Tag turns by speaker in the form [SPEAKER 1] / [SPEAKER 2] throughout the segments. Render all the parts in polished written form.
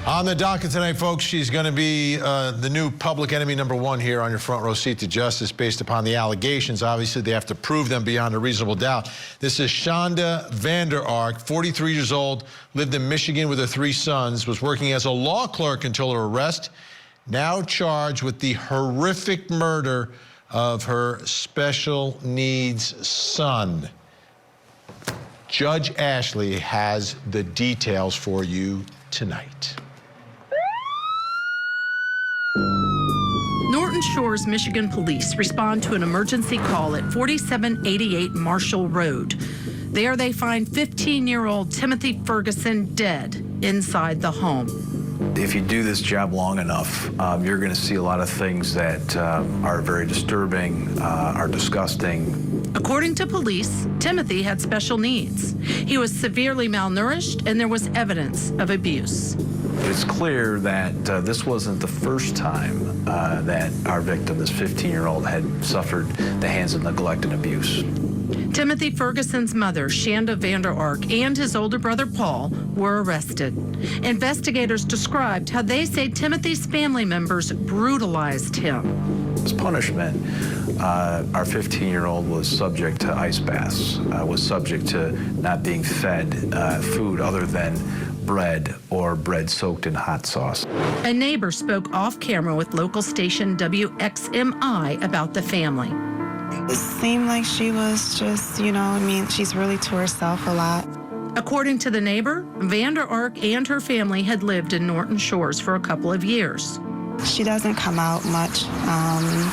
[SPEAKER 1] On the docket tonight, folks, she's going to be the new public enemy #1 here on your front row seat to justice based upon the allegations. Obviously, they have to prove them beyond a reasonable doubt. This is Shanda Vander Ark, 43 years old, lived in Michigan with her 3 sons, was working as a law clerk until her arrest, now charged with the horrific murder of her special needs son. Judge Ashley has the details for you tonight.
[SPEAKER 2] Norton Shores, Michigan police respond to an emergency call at 4788 Marshall Road. There they find 15-year-old Timothy Ferguson dead inside the home.
[SPEAKER 3] If you do this job long enough, you're going to see a lot of things that are very disturbing, are disgusting.
[SPEAKER 2] According to police, Timothy had special needs. He was severely malnourished, and there was evidence of abuse.
[SPEAKER 3] It's clear that this wasn't the first time that our victim, this 15-year-old, had suffered the hands of neglect and abuse.
[SPEAKER 2] Timothy Ferguson's mother, Shanda Vander Ark, and his older brother, Paul, were arrested. Investigators described how they say Timothy's family members brutalized him.
[SPEAKER 3] As punishment, our 15-year-old was subject to ice baths, was subject to not being fed food other than bread or bread soaked in hot sauce.
[SPEAKER 2] A neighbor spoke off camera with local station WXMI about the family.
[SPEAKER 4] It seemed like she was just, she's really to herself a lot.
[SPEAKER 2] According to the neighbor, Vander Ark and her family had lived in Norton Shores for a couple of years.
[SPEAKER 4] She doesn't come out much.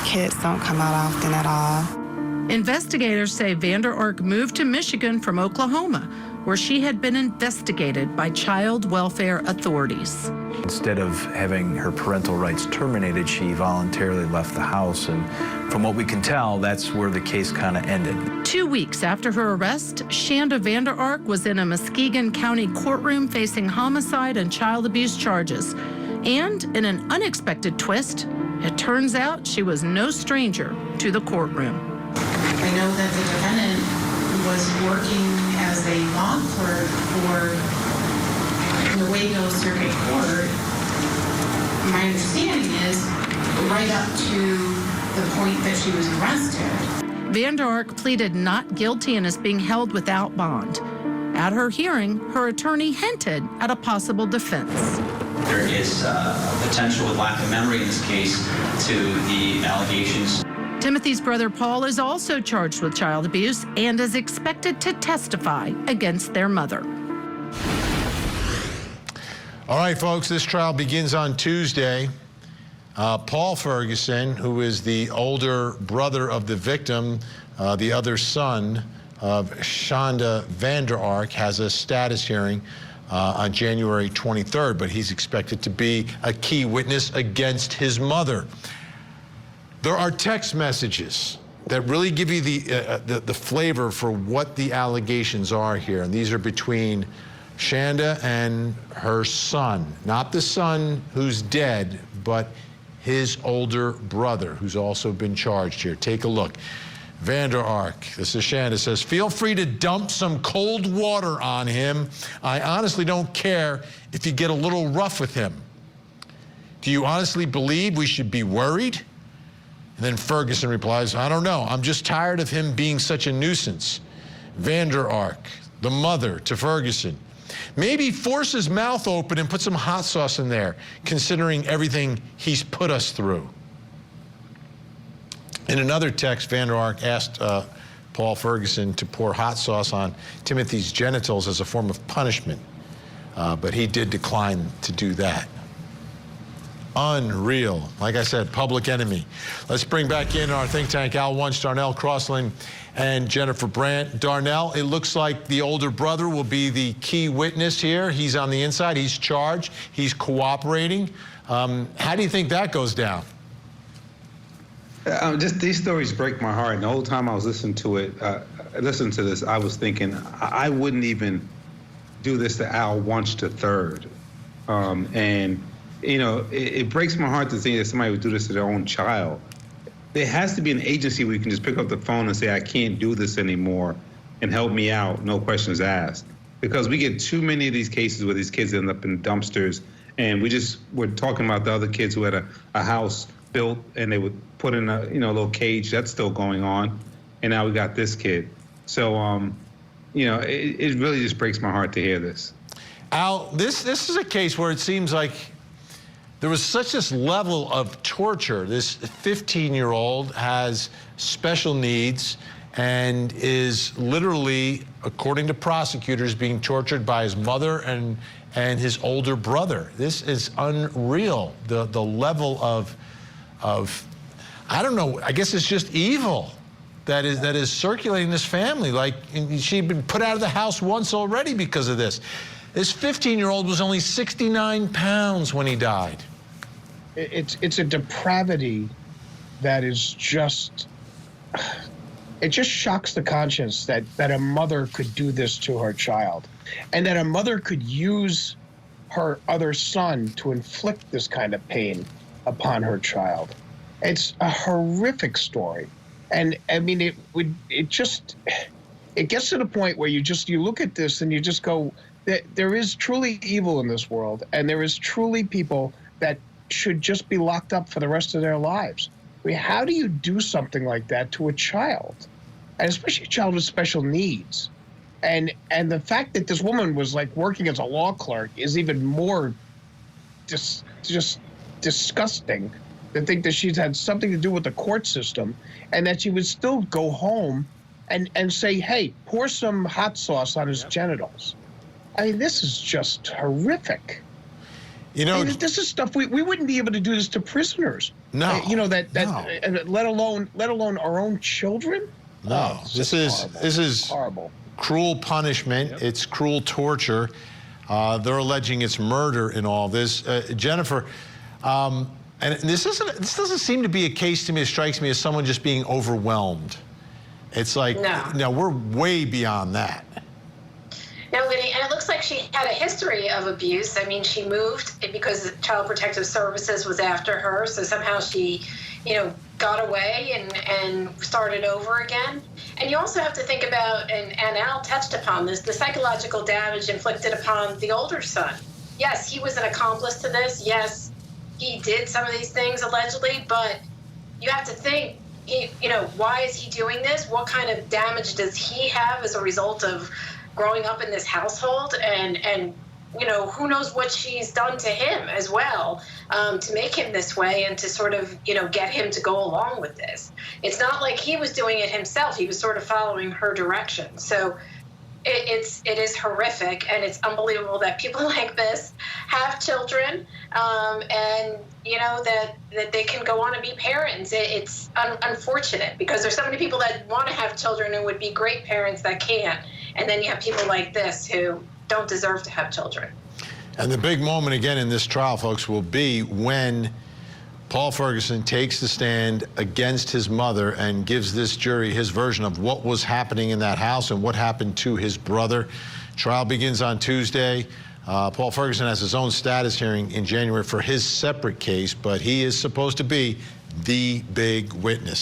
[SPEAKER 4] Kids don't come out often at all.
[SPEAKER 2] Investigators say Vander Ark moved to Michigan from Oklahoma, where she had been investigated by child welfare authorities.
[SPEAKER 3] Instead of having her parental rights terminated, she voluntarily left the house, and from what we can tell, that's where the case kind of ended.
[SPEAKER 2] 2 weeks after her arrest, Shanda Vander Ark was in a Muskegon County courtroom facing homicide and child abuse charges. And in an unexpected twist, it turns out she was no stranger to the courtroom.
[SPEAKER 5] I know that the defendant was working as a law clerk for the Waco Circuit Court. My understanding is right up to the point that she was arrested.
[SPEAKER 2] Vander Ark pleaded not guilty and is being held without bond. At her hearing, her attorney hinted at a possible defense.
[SPEAKER 6] There is a potential with lack of memory in this case to the allegations.
[SPEAKER 2] Timothy's brother Paul is also charged with child abuse and is expected to testify against their mother.
[SPEAKER 1] All right, folks, this trial begins on Tuesday. Paul Ferguson, who is the older brother of the victim, the other son of Shanda Vander Ark, has a status hearing on January 23rd, but he's expected to be a key witness against his mother. There are text messages that really give you the flavor for what the allegations are here, and these are between Shanda and her son, not the son who's dead, but his older brother, who's also been charged here. Take a look. Vander Ark, this is Shanda, says, "Feel free to dump some cold water on him. I honestly don't care if you get a little rough with him. Do you honestly believe we should be worried?" And then Ferguson replies, "I don't know. I'm just tired of him being such a nuisance." Vander Ark, the mother to Ferguson, "Maybe force his mouth open and put some hot sauce in there, considering everything he's put us through." In another text, Vander Ark asked Paul Ferguson to pour hot sauce on Timothy's genitals as a form of punishment, but he did decline to do that. Unreal. Like I said, public enemy. Let's bring back in our think tank, Al Wunsch, Darnell Crossland, and Jennifer Brandt. Darnell, it looks like the older brother will be the key witness here. He's on the inside. He's charged. He's cooperating. How do you think that goes down?
[SPEAKER 7] Just these stories break my heart. And the whole time I was listening to it, listening to this, I was thinking I wouldn't even do this to Al Wunsch III. And it breaks my heart to think that somebody would do this to their own child. There has to be an agency where you can just pick up the phone and say, "I can't do this anymore, and help me out, no questions asked." Because we get too many of these cases where these kids end up in dumpsters And we just were talking about the other kids who had a house built and they would put in a little cage. That's still going on. And now we got this kid. So it really just breaks my heart to hear this.
[SPEAKER 1] Al, this is a case where it seems like there was such this level of torture. This 15-year-old has special needs and is literally, according to prosecutors, being tortured by his mother and his older brother. This is unreal. The level of I don't know, I guess it's just evil that is circulating this family. Like, she'd been put out of the house once already because of this. This 15-year-old was only 69 pounds when he died.
[SPEAKER 8] It's a depravity that is just, it just shocks the conscience that a mother could do this to her child, and that a mother could use her other son to inflict this kind of pain upon her child. It's a horrific story. And I mean, it gets to the point where you look at this and you just go, there is truly evil in this world, and there is truly people that should just be locked up for the rest of their lives. I mean, how do you do something like that to a child, and especially a child with special needs? And the fact that this woman was like working as a law clerk is even more just disgusting. To think that she's had something to do with the court system, and that she would still go home and say, hey, pour some hot sauce on his genitals. I mean, this is just horrific.
[SPEAKER 1] You know,
[SPEAKER 8] this is stuff we wouldn't be able to do this to prisoners.
[SPEAKER 1] No.
[SPEAKER 8] No. Let alone our own children.
[SPEAKER 1] No.
[SPEAKER 8] Oh,
[SPEAKER 1] this is
[SPEAKER 8] horrible.
[SPEAKER 1] Cruel punishment. Yep. It's cruel torture. They're alleging it's murder in all this. Jennifer, and this doesn't seem to be a case to me. It strikes me as someone just being overwhelmed. It's like, no, we're way beyond that.
[SPEAKER 9] No, and it looks like she had a history of abuse. I mean, she moved because Child Protective Services was after her, so somehow she, got away and started over again. And you also have to think about, and Al touched upon this, the psychological damage inflicted upon the older son. Yes, he was an accomplice to this. Yes, he did some of these things allegedly, but you have to think, why is he doing this? What kind of damage does he have as a result of growing up in this household? And who knows what she's done to him as well, to make him this way and to sort of, get him to go along with this. It's not like he was doing it himself. He was sort of following her direction. So it is horrific, and it's unbelievable that people like this have children, and that they can go on and be parents. It's unfortunate because there's so many people that want to have children and would be great parents that can't, and then you have people like this who don't deserve to have children.
[SPEAKER 1] And the big moment again in this trial, folks, will be when Paul Ferguson takes the stand against his mother and gives this jury his version of what was happening in that house and what happened to his brother. Trial begins on Tuesday. Paul Ferguson has his own status hearing in January for his separate case, but he is supposed to be the big witness.